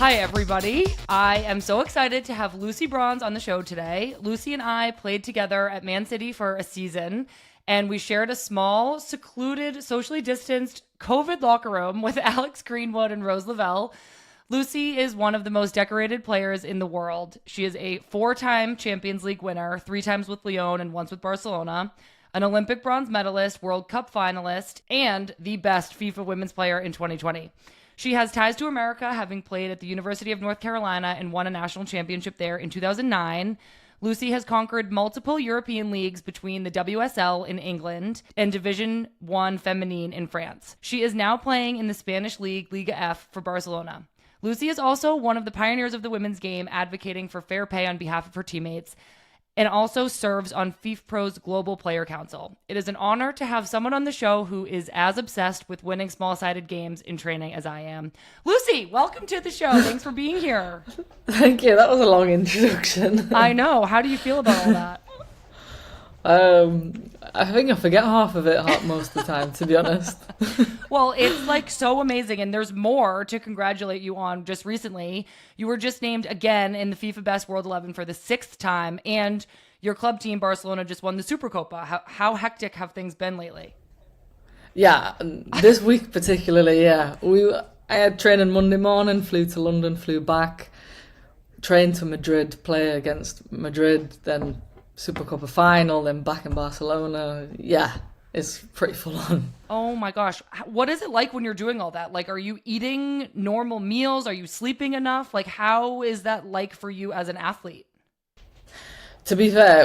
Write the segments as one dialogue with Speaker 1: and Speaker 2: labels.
Speaker 1: Hi, everybody. I am so excited to have Lucy Bronze on the show today. Lucy and I played together at Man City for a season, and we shared a small, secluded, socially distanced COVID locker room with Alex Greenwood and Rose Lavelle. Lucy is one of the most decorated players in the world. She is a 4-time Champions League winner, 3 times with Lyon and once with Barcelona, an Olympic bronze medalist, World Cup finalist, and the best FIFA women's player in 2020. She has ties to America, having played at the University of North Carolina and won a national championship there in 2009. Lucy has conquered multiple European leagues between the WSL in England and Division 1 Feminine in France. She is now playing in the Spanish league, Liga F, for Barcelona. Lucy is also one of the pioneers of the women's game, advocating for fair pay on behalf of her teammates, and also serves on FIFPro's Global Player Council. It is an honor to have someone on the show who is as obsessed with winning small-sided games in training as I am. Lucy, welcome to the show. Thanks for being here.
Speaker 2: Thank you. That was a long introduction.
Speaker 1: I know. How do you feel about all that?
Speaker 2: I think I forget half of it most of the time, to be honest.
Speaker 1: Well, it's like so amazing, and there's more to congratulate you on. Just recently, you were just named again in the FIFA Best World 11 for the 6th time, and your club team, Barcelona, just won the Supercopa. How hectic have things been lately?
Speaker 2: Yeah, this week particularly, yeah. I had training Monday morning, flew to London, flew back, trained to Madrid, play against Madrid, then Supercopa final, then back in Barcelona. Yeah, it's pretty full on.
Speaker 1: Oh my gosh. What is it like when you're doing all that? Like, are you eating normal meals? Are you sleeping enough? Like, how is that like for you as an athlete?
Speaker 2: To be fair,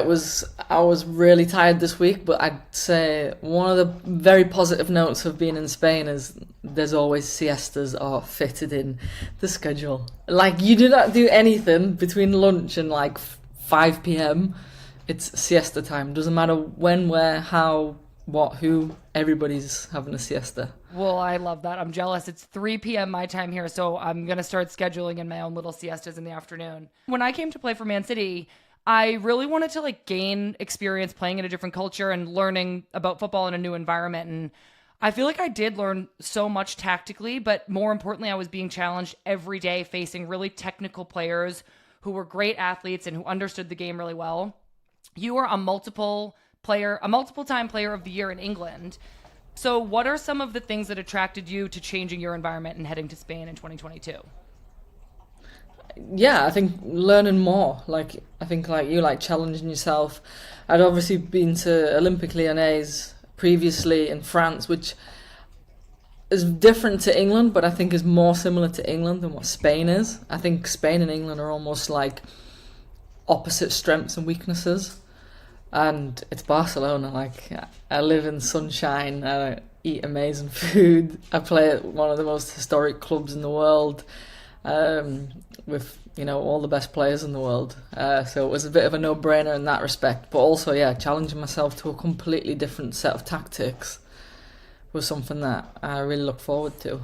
Speaker 2: I was really tired this week, but I'd say one of the very positive notes of being in Spain is there's always siestas are fitted in the schedule. Like, you do not do anything between lunch and like 5 p.m. It's siesta time. Doesn't matter when, where, how, what, who. Everybody's having a siesta.
Speaker 1: Well, I love that. I'm jealous. It's 3 p.m. my time here, so I'm going to start scheduling in my own little siestas in the afternoon. When I came to play for Man City, I really wanted to gain experience playing in a different culture and learning about football in a new environment. And I feel like I did learn so much tactically, but more importantly, I was being challenged every day facing really technical players who were great athletes and who understood the game really well. You are a multiple-time player of the year in England. So what are some of the things that attracted you to changing your environment and heading to Spain in 2022?
Speaker 2: Yeah, I think learning more. I think you, challenging yourself. I'd obviously been to Olympique Lyonnais previously in France, which is different to England, but I think is more similar to England than what Spain is. I think Spain and England are almost like opposite strengths and weaknesses. And it's Barcelona. I live in sunshine, I eat amazing food, I play at one of the most historic clubs in the world, with all the best players in the world. So it was a bit of a no-brainer in that respect. But also, challenging myself to a completely different set of tactics was something that I really look forward to.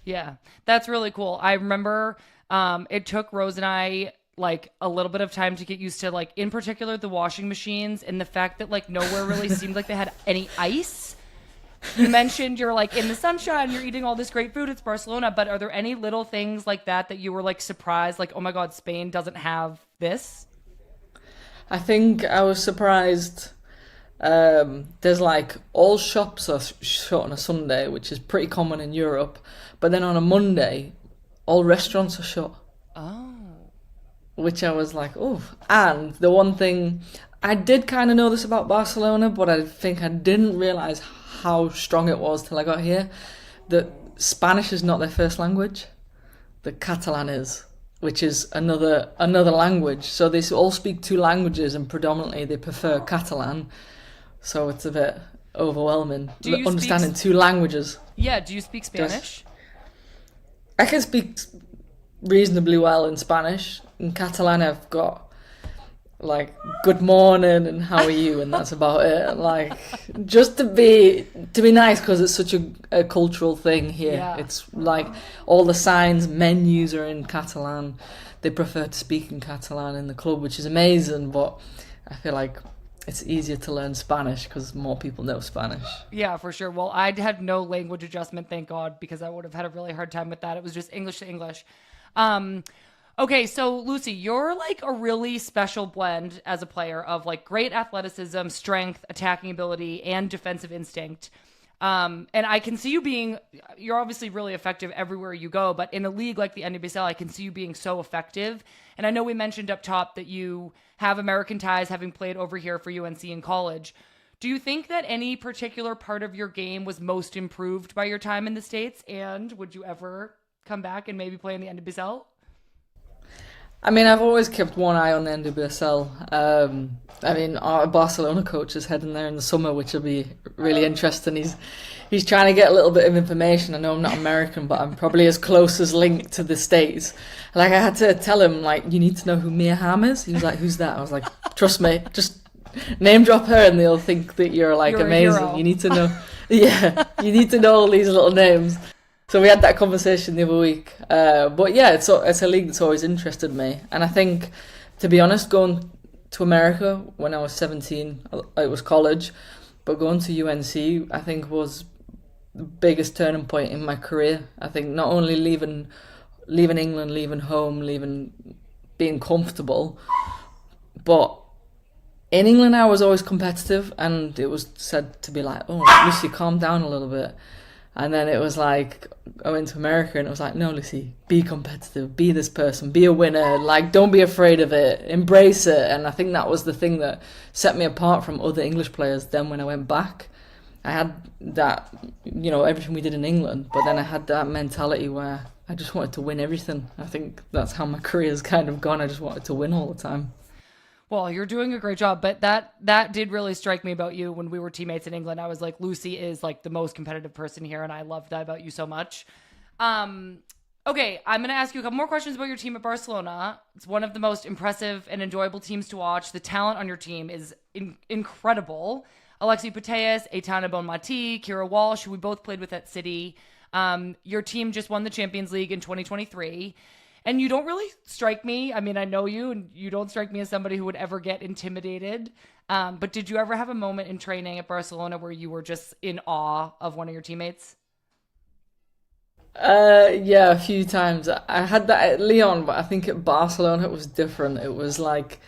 Speaker 2: Yeah,
Speaker 1: that's really cool. I remember it took Rose and I a little bit of time to get used to, in particular, the washing machines and the fact that nowhere really seemed like they had any ice. You mentioned you're in the sunshine, you're eating all this great food, it's Barcelona, but are there any little things like that you were surprised, oh my God, Spain doesn't have this?
Speaker 2: I think I was surprised. There's all shops are shut on a Sunday, which is pretty common in Europe, but then on a Monday, all restaurants are shut.
Speaker 1: Oh.
Speaker 2: Which I was oh. And the one thing, I did kind of know this about Barcelona, but I think I didn't realise how strong it was till I got here, that Spanish is not their first language, that Catalan is, which is another language. So they all speak 2 languages and predominantly they prefer Catalan. So it's a bit overwhelming, understanding 2 languages.
Speaker 1: Yeah, do you speak Spanish?
Speaker 2: I can speak reasonably well in Spanish. In Catalan, I've got good morning and how are you, and that's about it. Just to be nice, because it's such a cultural thing here. Yeah. It's all the signs, menus are in Catalan. They prefer to speak in Catalan in the club, which is amazing. But I feel it's easier to learn Spanish because more people know Spanish.
Speaker 1: Yeah, for sure. Well, I had no language adjustment, thank God, because I would have had a really hard time with that. It was just English to English. Okay, so Lucy, you're like a really special blend as a player of like great athleticism, strength, attacking ability, and defensive instinct. And I can see you being, you're obviously really effective everywhere you go, but in a league like the NWSL, I can see you being so effective. And I know we mentioned up top that you have American ties, having played over here for UNC in college. Do you think that any particular part of your game was most improved by your time in the States? And would you ever come back and maybe play in the NWSL?
Speaker 2: I mean, I've always kept one eye on the NWSL. I mean, our Barcelona coach is heading there in the summer, which will be really interesting. He's trying to get a little bit of information. I know I'm not American, but I'm probably as close as linked to the States. Like, I had to tell him, like, you need to know who Mia Hamm is. He was like, who's that? I was like, trust me, just name drop her and they'll think that you're, like,
Speaker 1: You're a
Speaker 2: amazing.
Speaker 1: hero.
Speaker 2: You need to know, yeah, you need to know all these little names. So we had that conversation the other week. But yeah, it's a league that's always interested me. And I think, to be honest, going to America when I was 17, it was college, but going to UNC, I think was the biggest turning point in my career. I think not only leaving England, leaving home, being comfortable, but in England I was always competitive, and it was said to be like, oh, Lucy, calm down a little bit. And then it was like, I went to America and it was like, no, Lucy, be competitive, be this person, be a winner, like, don't be afraid of it, embrace it. And I think that was the thing that set me apart from other English players. Then when I went back, I had that, everything we did in England, but then I had that mentality where I just wanted to win everything. I think that's how my career's kind of gone. I just wanted to win all the time.
Speaker 1: Well, you're doing a great job, but that did really strike me about you when we were teammates in England. I was like, Lucy is like the most competitive person here, and I loved that about you so much. Okay, I'm going to ask you a couple more questions about your team at Barcelona. It's one of the most impressive and enjoyable teams to watch. The talent on your team is incredible. Alexi Putellas, Aitana Bonmati, Kira Walsh, who we both played with at City. Your team just won the Champions League in 2023. And you don't really strike me. I mean, I know you, and you don't strike me as somebody who would ever get intimidated. But did you ever have a moment in training at Barcelona where you were just in awe of one of your teammates?
Speaker 2: Yeah, a few times. I had that at Lyon, but I think at Barcelona it was different. It was like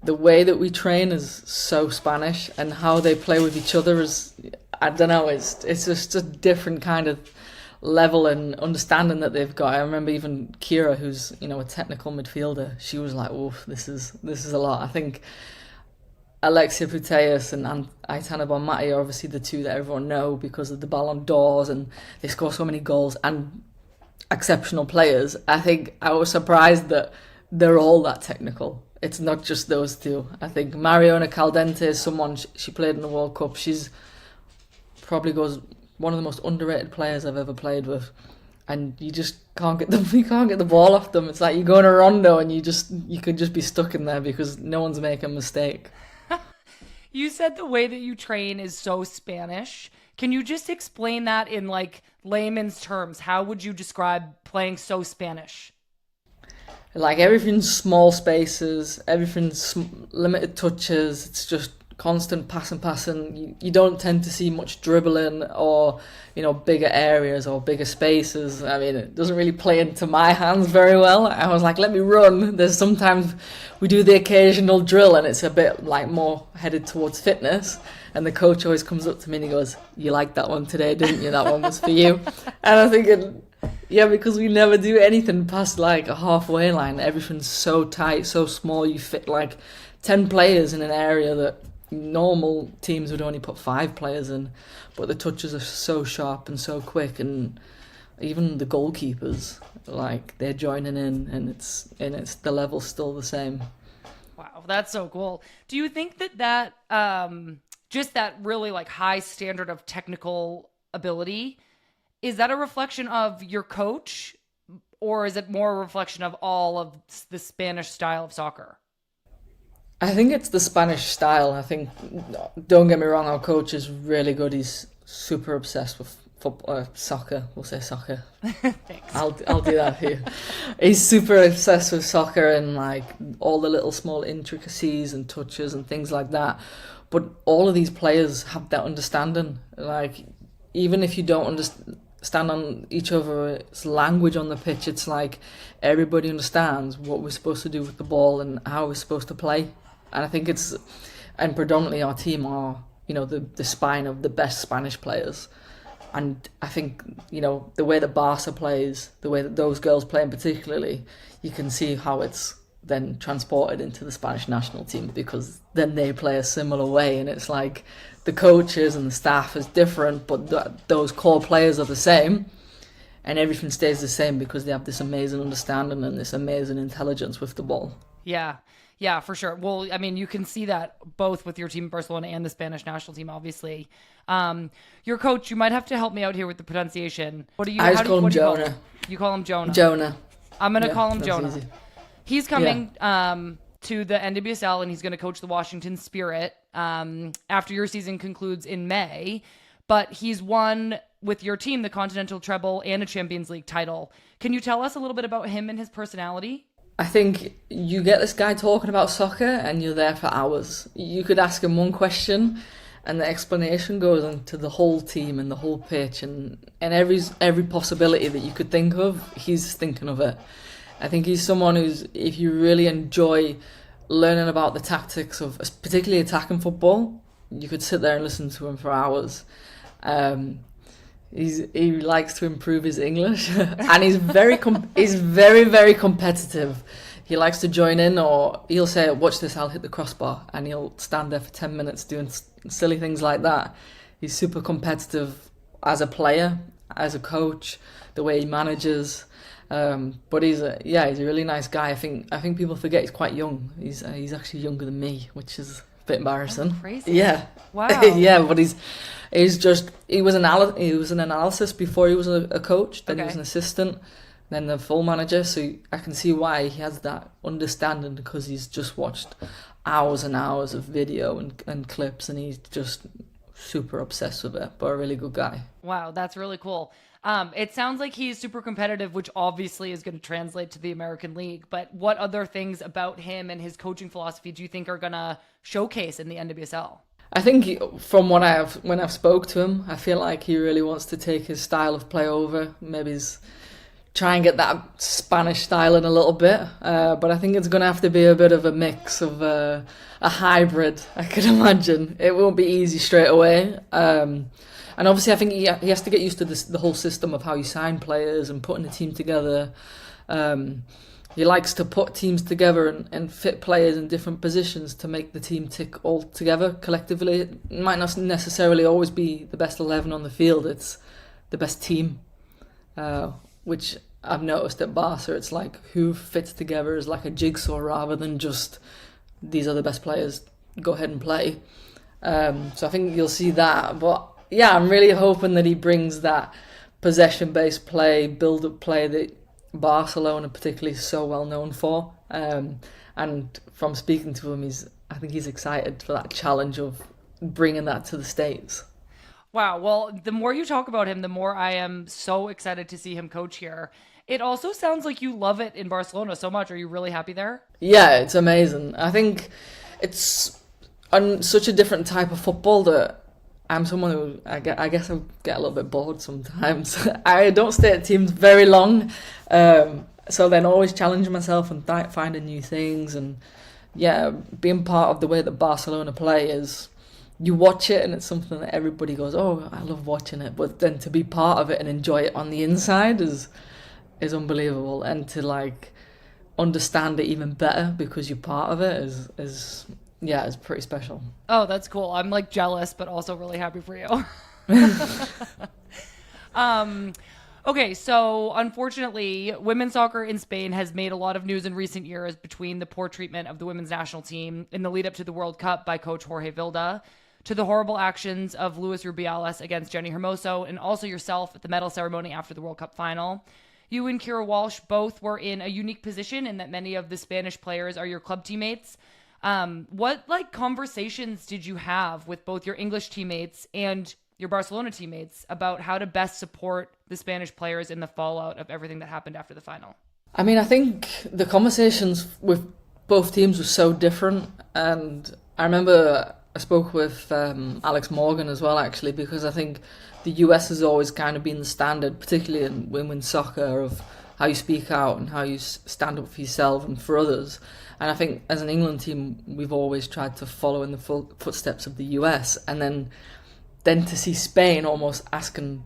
Speaker 2: the way that we train is so Spanish, and how they play with each other is, I don't know, it's just a different kind of level and understanding that they've got. I remember even Kira, who's a technical midfielder, she was like, "Oof, this is a lot." I think Alexia Putellas and Aitana Bonmati are obviously the two that everyone know because of the Ballon d'Ors, and they score so many goals and exceptional players. I think I was surprised that they're all that technical. It's not just those two. I think Mariona Caldente is someone, she played in the World Cup. She's probably goes one of the most underrated players I've ever played with, and you just can't get the ball off them. It's like you go in a rondo and you could just be stuck in there because no one's making a mistake.
Speaker 1: You said the way that you train is so Spanish. Can you just explain that in like layman's terms? How would you describe playing so Spanish?
Speaker 2: Like, everything's small spaces, everything's limited touches. It's just constant passing. You don't tend to see much dribbling or bigger areas or bigger spaces. I mean, it doesn't really play into my hands very well. I was like, let me run. There's sometimes we do the occasional drill and it's a bit like more headed towards fitness, and the coach always comes up to me and he goes, "You liked that one today, didn't you? That one was for you." And I'm thinking, yeah, because we never do anything past like a halfway line. Everything's so tight, so small. You fit like 10 players in an area that normal teams would only put 5 players in, but the touches are so sharp and so quick, and even the goalkeepers, like, they're joining in, and it's the level's still the same.
Speaker 1: Wow, that's so cool. Do you think that just that really like high standard of technical ability, is that a reflection of your coach, or is it more a reflection of all of the Spanish style of soccer?
Speaker 2: I think it's the Spanish style. I think, don't get me wrong, our coach is really good. He's super obsessed with football, soccer. We'll say soccer.
Speaker 1: Thanks.
Speaker 2: I'll do that for you. He's super obsessed with soccer and like all the little small intricacies and touches and things like that. But all of these players have that understanding. Like, even if you don't understand, stand on each other's language on the pitch. It's like everybody understands what we're supposed to do with the ball and how we're supposed to play. And I think and predominantly our team are, the spine of the best Spanish players. And I think, the way that Barça plays, the way that those girls play in particularly, you can see how it's then transported into the Spanish national team, because then they play a similar way, and it's like the coaches and the staff is different, but those core players are the same, and everything stays the same because they have this amazing understanding and this amazing intelligence with the ball.
Speaker 1: Yeah, for sure. Well, I mean, you can see that both with your team in Barcelona and the Spanish national team, obviously. Your coach, you might have to help me out here with the pronunciation.
Speaker 2: I just call him Jonah.
Speaker 1: You call him Jonah?
Speaker 2: Jonah.
Speaker 1: I'm going to call him Jonah.
Speaker 2: Easy.
Speaker 1: He's coming to the NWSL, and he's going to coach the Washington Spirit after your season concludes in May. But he's won with your team the Continental Treble and a Champions League title. Can you tell us a little bit about him and his personality?
Speaker 2: I think you get this guy talking about soccer and you're there for hours. You could ask him one question and the explanation goes into the whole team and the whole pitch and every possibility that you could think of, he's thinking of it. I think he's someone who's, if you really enjoy learning about the tactics of particularly attacking football, you could sit there and listen to him for hours. He likes to improve his English and he's very very competitive. He likes to join in, or he'll say, watch this, I'll hit the crossbar, and he'll stand there for 10 minutes doing silly things like that. He's super competitive as a player, as a coach, the way he manages. But he's a really nice guy. I think people forget he's quite young. He's actually younger than me, which is a bit embarrassing.
Speaker 1: That's crazy.
Speaker 2: Yeah.
Speaker 1: Wow.
Speaker 2: Yeah, but he was an analysis before he was a coach. Then he was an assistant, then the full manager. So I can see why he has that understanding, because he's just watched hours and hours of video and clips, and he's just super obsessed with it. But a really good guy.
Speaker 1: Wow, that's really cool. It sounds like he's super competitive, which obviously is going to translate to the American League. But what other things about him and his coaching philosophy do you think are going to showcase in the NWSL?
Speaker 2: I think from when I've spoke to him, I feel like he really wants to take his style of play over. Maybe try and get that Spanish style in a little bit. But I think it's going to have to be a bit of a mix of a hybrid, I can imagine. It won't be easy straight away. And obviously I think he has to get used to the whole system of how you sign players and putting a team together. He likes to put teams together and fit players in different positions to make the team tick all together collectively. It might not necessarily always be the best 11 on the field, it's the best team, which I've noticed at Barça. It's like who fits together as like a jigsaw rather than just these are the best players, go ahead and play. So I think you'll see that. But yeah, I'm really hoping that he brings that possession-based play, build-up play that Barcelona particularly is so well known for. And from speaking to him, I think he's excited for that challenge of bringing that to the States.
Speaker 1: Wow. Well, the more you talk about him, the more I am so excited to see him coach here. It also sounds like you love it in Barcelona so much. Are you really happy there?
Speaker 2: Yeah, it's amazing. I think it's such a different type of football that I'm someone who, I guess I get a little bit bored sometimes. I don't stay at teams very long, so then always challenging myself and finding new things. And yeah, being part of the way that Barcelona play is, you watch it and it's something that everybody goes, oh, I love watching it. But then to be part of it and enjoy it on the inside is unbelievable. And to like understand it even better because you're part of it is it's pretty special.
Speaker 1: Oh, that's cool. I'm like jealous, but also really happy for you. Okay, so unfortunately, women's soccer in Spain has made a lot of news in recent years between the poor treatment of the women's national team in the lead up to the World Cup by coach Jorge Vilda, to the horrible actions of Luis Rubiales against Jenny Hermoso, and also yourself at the medal ceremony after the World Cup final. You and Kira Walsh both were in a unique position in that many of the Spanish players are your club teammates. What conversations did you have with both your English teammates and your Barcelona teammates about how to best support the Spanish players in the fallout of everything that happened after the final?
Speaker 2: I mean, I think the conversations with both teams were so different, and I remember spoke with Alex Morgan as well, actually, because I think the US has always kind of been the standard, particularly in women's soccer, of how you speak out and how you stand up for yourself and for others. And I think as an England team, we've always tried to follow in the footsteps of the US, and then to see Spain almost asking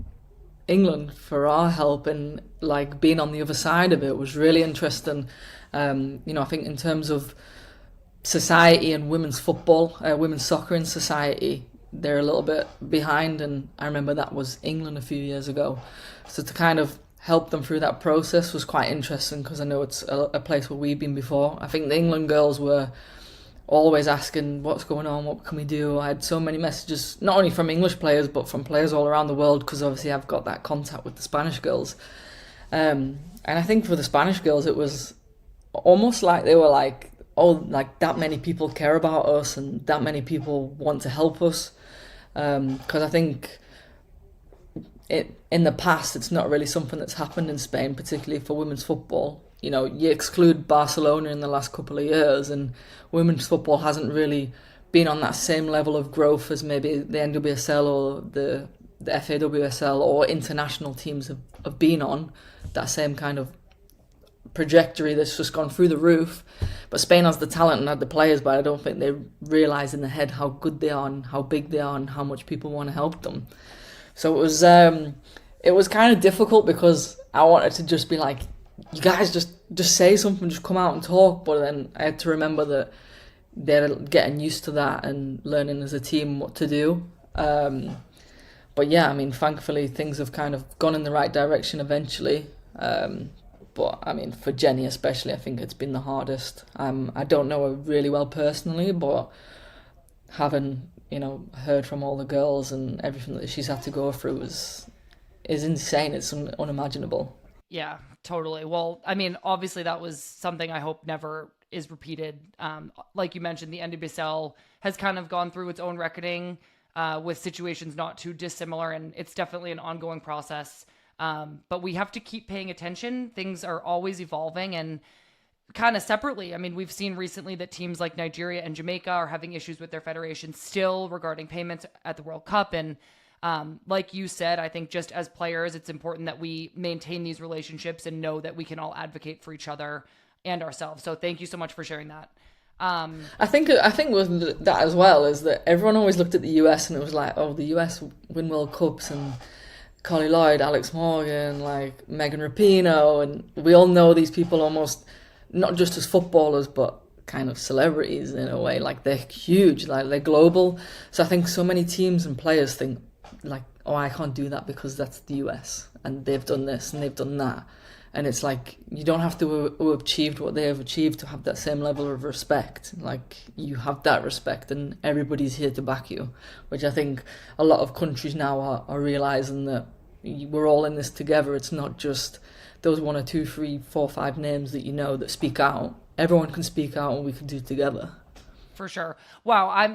Speaker 2: England for our help and like being on the other side of it was really interesting. I think in terms of society and women's football, women's soccer in society, they're a little bit behind, and I remember that was England a few years ago. So to kind of help them through that process was quite interesting, because I know it's a place where we've been before. I think the England girls were always asking, what's going on, what can we do? I had so many messages, not only from English players, but from players all around the world, because obviously I've got that contact with the Spanish girls. And I think for the Spanish girls, it was almost like they were like, oh, like that many people care about us and that many people want to help us. Because I think in the past, it's not really something that's happened in Spain, particularly for women's football. You know, you exclude Barcelona in the last couple of years, and women's football hasn't really been on that same level of growth as maybe the NWSL or the FAWSL or international teams have been on. That same kind of trajectory that's just gone through the roof. But Spain has the talent and had the players, but I don't think they realise in their head how good they are and how big they are and how much people want to help them. So it was kind of difficult, because I wanted to just be like, you guys just say something, just come out and talk. But then I had to remember that they're getting used to that and learning as a team what to do. But yeah, I mean, thankfully things have kind of gone in the right direction eventually. But I mean, for Jenny especially, I think it's been the hardest. I don't know her really well personally, but having, heard from all the girls and everything that she's had to go through is insane. It's unimaginable.
Speaker 1: Yeah, totally. Well, I mean, obviously that was something I hope never is repeated. Like you mentioned, the NWSL has kind of gone through its own reckoning with situations not too dissimilar, and it's definitely an ongoing process. But we have to keep paying attention. Things are always evolving, and kind of separately. I mean, we've seen recently that teams like Nigeria and Jamaica are having issues with their federations still regarding payments at the World Cup. And like you said, I think just as players, it's important that we maintain these relationships and know that we can all advocate for each other and ourselves. So thank you so much for sharing that.
Speaker 2: I think with that as well is that everyone always looked at the US and it was like, oh, the US win World Cups and Collie Lloyd, Alex Morgan, like Megan Rapinoe, and we all know these people almost not just as footballers but kind of celebrities in a way. Like they're huge, like they're global. So I think so many teams and players think like, oh, I can't do that because that's the US and they've done this and they've done that. And it's like, you don't have to have achieved what they have achieved to have that same level of respect. Like, you have that respect and everybody's here to back you, which I think a lot of countries now are realising that we're all in this together. It's not just those 1 or 2, 3, 4, 5 names that you know that speak out. Everyone can speak out and we can do it together.
Speaker 1: For sure. Wow,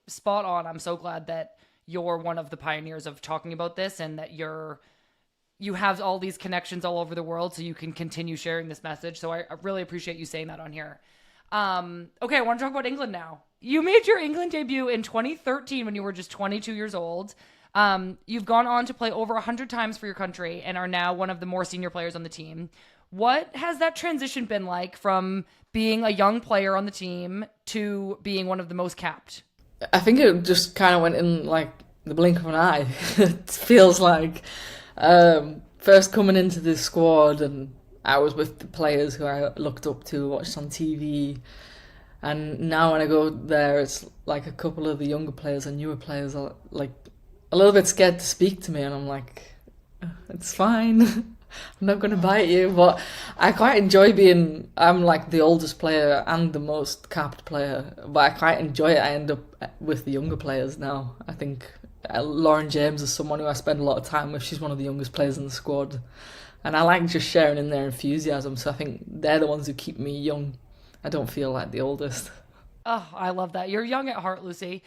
Speaker 1: spot on. I'm so glad that you're one of the pioneers of talking about this and that you have all these connections all over the world so you can continue sharing this message. So I really appreciate you saying that on here. Okay, I want to talk about England now. You made your England debut in 2013 when you were just 22 years old. You've gone on to play over 100 times for your country and are now one of the more senior players on the team. What has that transition been like from being a young player on the team to being one of the most capped?
Speaker 2: I think it just kind of went in like the blink of an eye. It feels like first coming into the squad, and I was with the players who I looked up to, watched on TV, and now when I go there, it's like a couple of the younger players and newer players are like a little bit scared to speak to me, and I'm like, it's fine. I'm not going to bite you, but I quite enjoy I'm like the oldest player and the most capped player, but I quite enjoy it. I end up with the younger players now. I think Lauren James is someone who I spend a lot of time with. She's one of the youngest players in the squad, and I like just sharing in their enthusiasm, so I think they're the ones who keep me young. I don't feel like the oldest.
Speaker 1: Oh, I love that. You're young at heart, Lucy.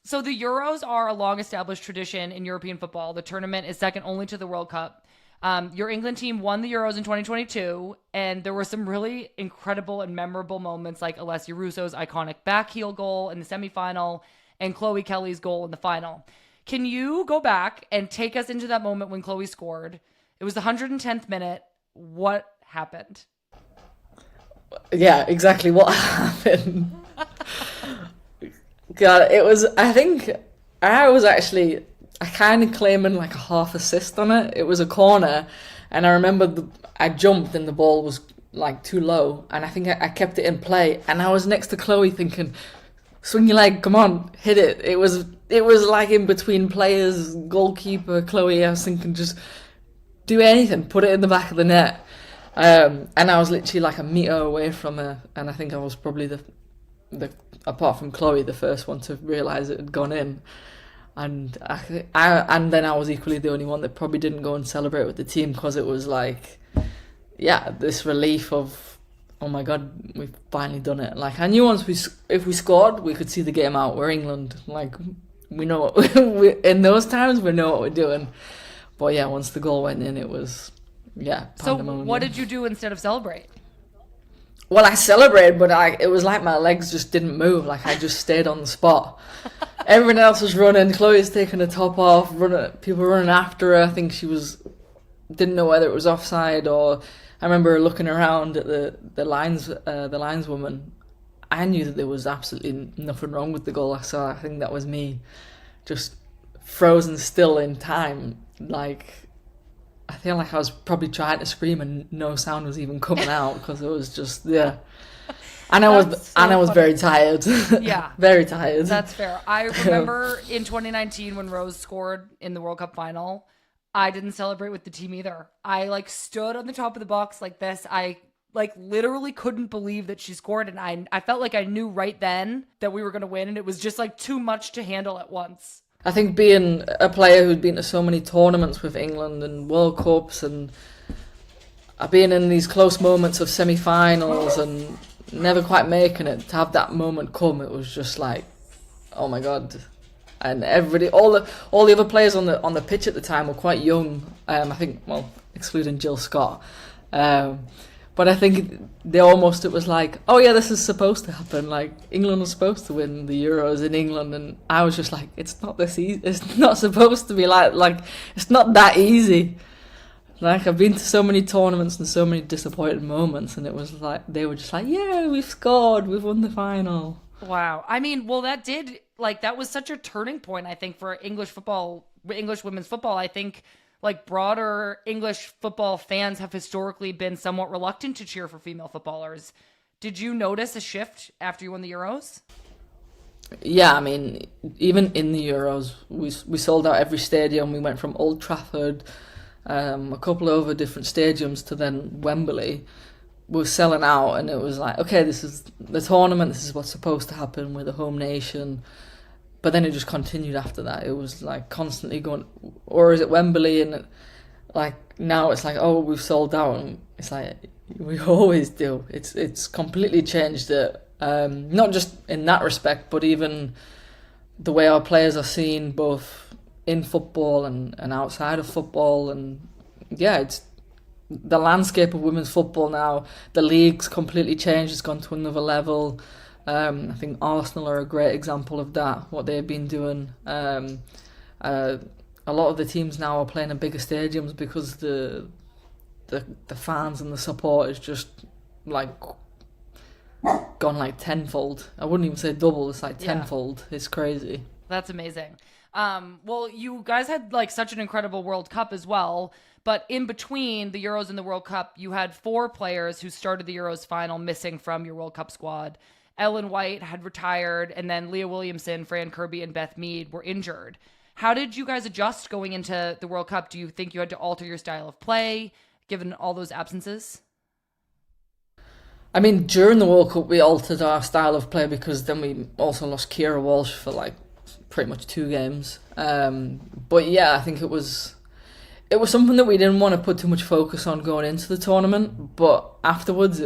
Speaker 1: So the Euros are a long-established tradition in European football. The tournament is second only to the World Cup. Your England team won the Euros in 2022, and there were some really incredible and memorable moments like Alessia Russo's iconic backheel goal in the semifinal and Chloe Kelly's goal in the final. Can you go back and take us into that moment when Chloe scored? It was the 110th minute. What happened?
Speaker 2: Yeah, exactly what happened. God, it was, I think, I kind of claiming like a half assist on it. It was a corner, and I remember I jumped and the ball was like too low, and I think I kept it in play, and I was next to Chloe thinking, swing your leg, come on, hit it. It was like in between players, goalkeeper, Chloe. I was thinking, just do anything, put it in the back of the net. And I was literally like a metre away from her, and I think I was probably the apart from Chloe, the first one to realise it had gone in. And and then I was equally the only one that probably didn't go and celebrate with the team, because it was like, yeah, this relief of, oh my God, we've finally done it. Like, I knew if we scored, we could see the game out. We're England. Like, we know what in those times, we know what we're doing. But yeah, once the goal went in, it was, yeah, pandemonium.
Speaker 1: So what did you do instead of celebrate?
Speaker 2: Well, I celebrated, but it was like my legs just didn't move. Like, I just stayed on the spot. Everyone else was running. Chloe's taking the top off. People running after her. I think didn't know whether it was offside, or I remember looking around at the lineswoman. I knew that there was absolutely nothing wrong with the goal I saw. I think that was me, just frozen still in time. Like, I feel like I was probably trying to scream and no sound was even coming out, because it was just, yeah. And I was very tired.
Speaker 1: Yeah.
Speaker 2: Very tired.
Speaker 1: That's fair. I remember in 2019 when Rose scored in the World Cup final, I didn't celebrate with the team either. I like stood on the top of the box like this. I like literally couldn't believe that she scored, and I felt like I knew right then that we were going to win, and it was just like too much to handle at once.
Speaker 2: I think being a player who'd been to so many tournaments with England and World Cups, and being in these close moments of semi-finals and never quite making it, to have that moment come, it was just like, oh my God. And everybody, all the other players on the pitch at the time were quite young. I think, well, excluding Jill Scott. But I think it was like, oh yeah, this is supposed to happen. Like, England was supposed to win the Euros in England, and I was just like, it's not this easy. It's not supposed to be like it's not that easy. Like, I've been to so many tournaments and so many disappointed moments, and it was like, they were just like, yeah, we've scored, we've won the final.
Speaker 1: Wow. I mean, well, that was such a turning point, I think, for English women's football. I think, like, broader English football fans have historically been somewhat reluctant to cheer for female footballers. Did you notice a shift after you won the Euros?
Speaker 2: Yeah, I mean, even in the Euros, we sold out every stadium. We went from Old Trafford, a couple of other different stadiums, to then Wembley. We were selling out, and it was like, okay, this is the tournament, this is what's supposed to happen with the home nation. But then it just continued after that. It was like constantly going, or is it Wembley? And like now it's like, oh, we've sold out, and it's like, we always do. It's completely changed it. Not just in that respect, but even the way our players are seen, both in football and outside of football. And yeah, it's the landscape of women's football now. The league's completely changed. It's gone to another level. I think Arsenal are a great example of that, what they've been doing. A lot of the teams now are playing in bigger stadiums because the fans and the support is just like gone like tenfold. I wouldn't even say double, it's like tenfold. It's crazy.
Speaker 1: That's amazing. Well, you guys had like such an incredible World Cup as well, but in between the Euros and the World Cup, you had 4 players who started the Euros final missing from your World Cup squad. Ellen White had retired, and then Leah Williamson, Fran Kirby, and Beth Mead were injured. How did you guys adjust going into the World Cup? Do you think you had to alter your style of play, given all those absences?
Speaker 2: I mean, during the World Cup, we altered our style of play, because then we also lost Kira Walsh for like pretty much 2 games. But yeah, I think it was something that we didn't want to put too much focus on going into the tournament. But afterwards,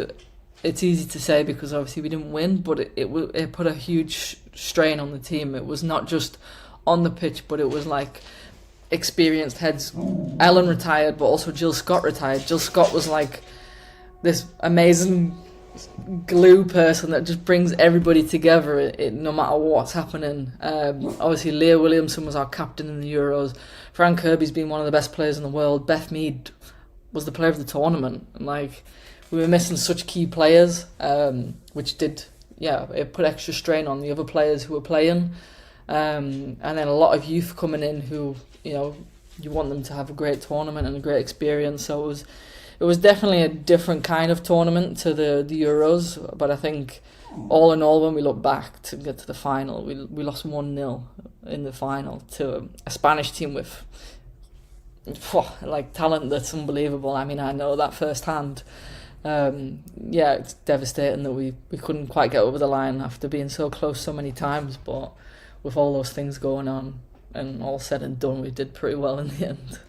Speaker 2: it's easy to say because obviously we didn't win, but it put a huge strain on the team. It was not just on the pitch, but it was like experienced heads. Ellen retired, but also Jill Scott retired. Jill Scott was like this amazing glue person that just brings everybody together no matter what's happening. Obviously, Leah Williamson was our captain in the Euros. Fran Kirby's been one of the best players in the world. Beth Mead was the player of the tournament. And like, we were missing such key players, which did, it put extra strain on the other players who were playing. And then a lot of youth coming in who, you want them to have a great tournament and a great experience. So it was definitely a different kind of tournament to the Euros. But I think all in all, when we look back to get to the final, we lost 1-0 in the final to a Spanish team with talent that's unbelievable. I mean, I know that firsthand. It's devastating that we couldn't quite get over the line after being so close so many times. But with all those things going on and all said and done, we did pretty well in the end.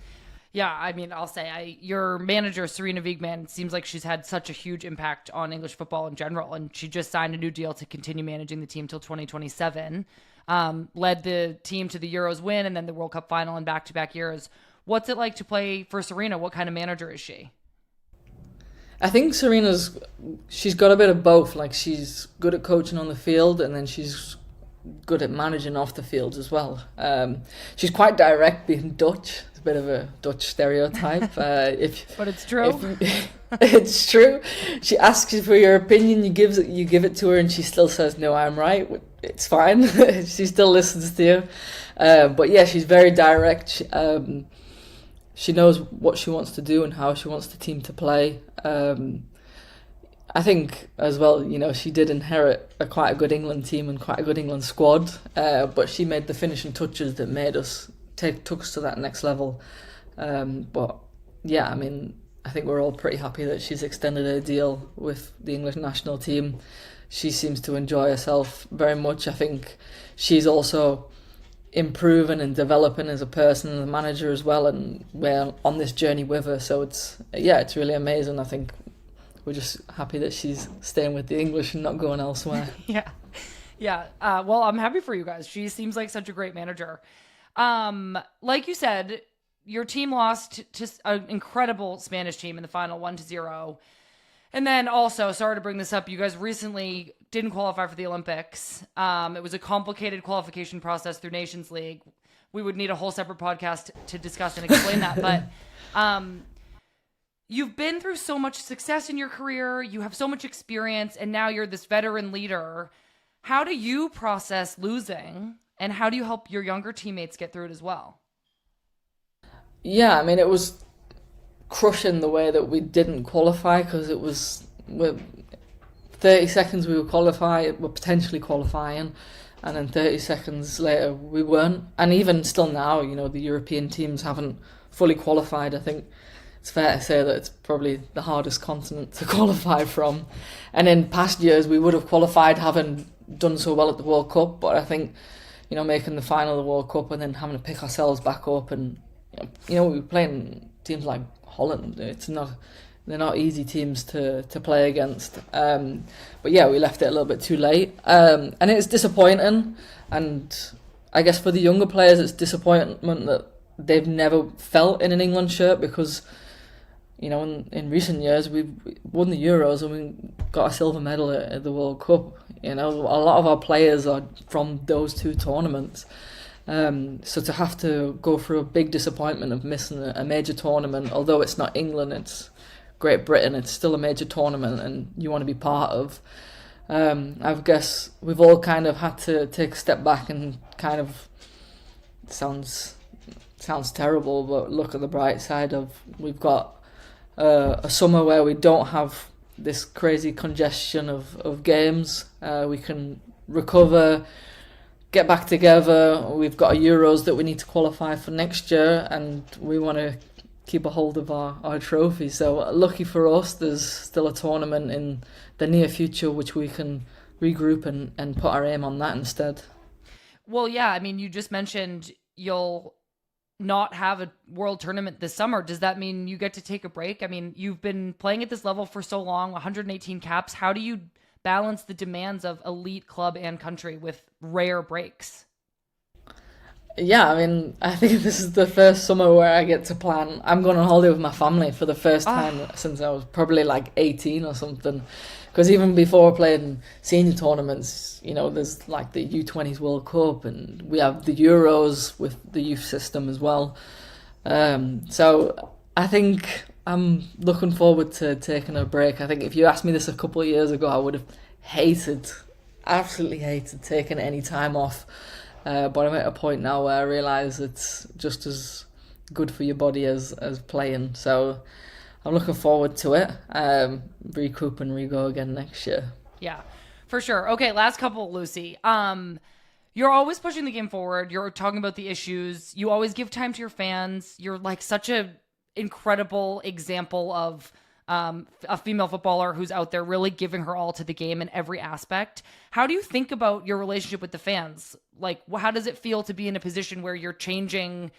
Speaker 1: Yeah, I mean, I'll say your manager, Serena Wiegman, seems like she's had such a huge impact on English football in general, and she just signed a new deal to continue managing the team till 2027. Led the team to the Euros win and then the World Cup final in back-to-back years. What's it like to play for Serena? What kind of manager is she?
Speaker 2: I think she's got a bit of both. Like, she's good at coaching on the field, and then she's good at managing off the field as well. She's quite direct, being Dutch. It's a bit of a Dutch stereotype. But it's true. It's true. She asks you for your opinion, you give it to her, and she still says, "No, I'm right." It's fine. She still listens to you. But yeah, she's very direct. She knows what she wants to do and how she wants the team to play. I think as well, she did inherit quite a good England team and quite a good England squad, but she made the finishing touches that made us took us to that next level. But yeah, I mean, I think we're all pretty happy that she's extended her deal with the English national team. She seems to enjoy herself very much. I think she's also improving and developing as a person and a manager as well, and we're on this journey with her. So it's really amazing. I think we're just happy that she's staying with the English and not going elsewhere.
Speaker 1: Yeah. Well, I'm happy for you guys. She seems like such a great manager. Like you said, your team lost to an incredible Spanish team in the final 1-0. And then also, sorry to bring this up, you guys recently didn't qualify for the Olympics. It was a complicated qualification process through Nations League. We would need a whole separate podcast to discuss and explain that. But you've been through so much success in your career. You have so much experience, and now you're this veteran leader. How do you process losing, and how do you help your younger teammates get through it as well?
Speaker 2: Yeah, I mean, it was crushing the way that we didn't qualify, because it was 30 seconds we were potentially qualifying, and then 30 seconds later we weren't. And even still now, the European teams haven't fully qualified. I think it's fair to say that it's probably the hardest continent to qualify from. And in past years we would have qualified having done so well at the World Cup, but I think making the final of the World Cup and then having to pick ourselves back up, and we were playing teams like Holland. They're not easy teams to play against. But yeah, we left it a little bit too late, and it's disappointing. And I guess for the younger players, it's disappointment that they've never felt in an England shirt, because in recent years we've won the Euros and we got a silver medal at the World Cup. A lot of our players are from those two tournaments. So to have to go through a big disappointment of missing a major tournament, although it's not England, it's Great Britain, it's still a major tournament and you want to be part of. I guess we've all kind of had to take a step back and kind of, sounds terrible, but look at the bright side of, we've got a summer where we don't have this crazy congestion of games. We can recover, get back together. We've got a Euros that we need to qualify for next year, and we want to keep a hold of our trophy. So lucky for us, there's still a tournament in the near future which we can regroup and put our aim on that instead.
Speaker 1: Well, yeah, I mean, you just mentioned you'll not have a world tournament this summer. Does that mean you get to take a break? I mean, you've been playing at this level for so long, 118 caps. How do you balance the demands of elite club and country with rare breaks?
Speaker 2: Yeah, I mean, I think this is the first summer where I get to plan. I'm going on holiday with my family for the first time since I was probably like 18 or something. Because even before playing senior tournaments, there's like the U20s World Cup and we have the Euros with the youth system as well. So I think I'm looking forward to taking a break. I think if you asked me this a couple of years ago, I would have absolutely hated taking any time off. But I'm at a point now where I realise it's just as good for your body as playing. So I'm looking forward to it. Recoup and re-go again next year.
Speaker 1: Yeah, for sure. Okay, last couple, Lucy. You're always pushing the game forward. You're talking about the issues. You always give time to your fans. You're like such a incredible example of a female footballer who's out there really giving her all to the game in every aspect. How do you think about your relationship with the fans? Like, how does it feel to be in a position where you're changing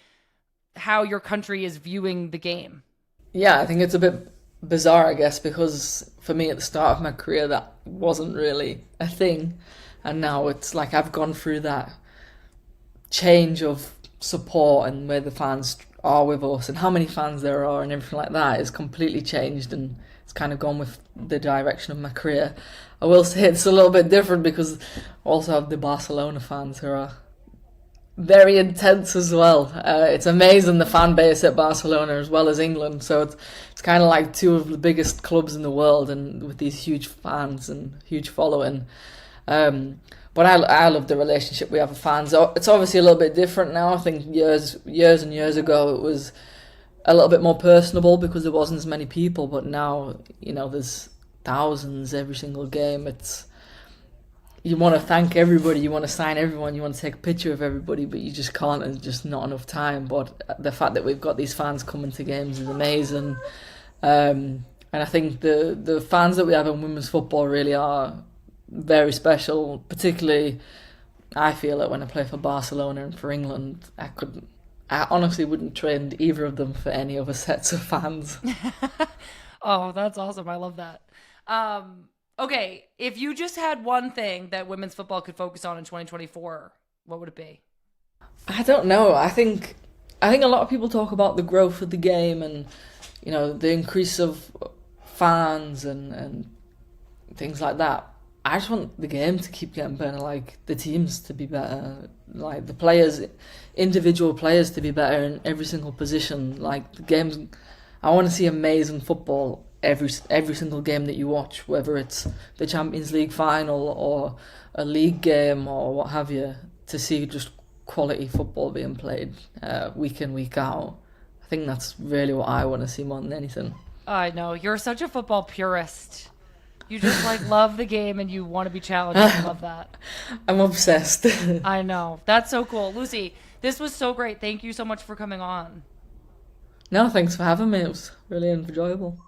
Speaker 1: how your country is viewing the game?
Speaker 2: Yeah, I think it's a bit bizarre, I guess, because for me at the start of my career, that wasn't really a thing. And now it's like I've gone through that change of support and where the fans are with us and how many fans there are and everything like that is completely changed, and it's kind of gone with the direction of my career. I will say it's a little bit different because I also have the Barcelona fans who are very intense as well. It's amazing, the fan base at Barcelona as well as England, so it's kind of like two of the biggest clubs in the world and with these huge fans and huge following. But I love the relationship we have with fans. It's obviously a little bit different now. I think years and years ago it was a little bit more personable because there wasn't as many people. But now, there's thousands every single game. You want to thank everybody, you want to sign everyone, you want to take a picture of everybody, but you just can't. There's just not enough time. But the fact that we've got these fans coming to games is amazing. And I think the fans that we have in women's football really are very special. Particularly, I feel it when I play for Barcelona and for England. I honestly wouldn't trade either of them for any other sets of fans.
Speaker 1: Oh, that's awesome. I love that. Okay, if you just had one thing that women's football could focus on in 2024, what would it be?
Speaker 2: I don't know. I think a lot of people talk about the growth of the game and the increase of fans and things like that. I just want the game to keep getting better, like the teams to be better, like the players, individual players to be better in every single position. Like the games, I want to see amazing football every single game that you watch, whether it's the Champions League final or a league game or what have you, to see just quality football being played week in, week out. I think that's really what I want to see more than anything.
Speaker 1: I know. You're such a football purist. You just love the game and you want to be challenged. I love that.
Speaker 2: I'm obsessed.
Speaker 1: I know. That's so cool. Lucy, this was so great. Thank you so much for coming on.
Speaker 2: No, thanks for having me. It was really enjoyable.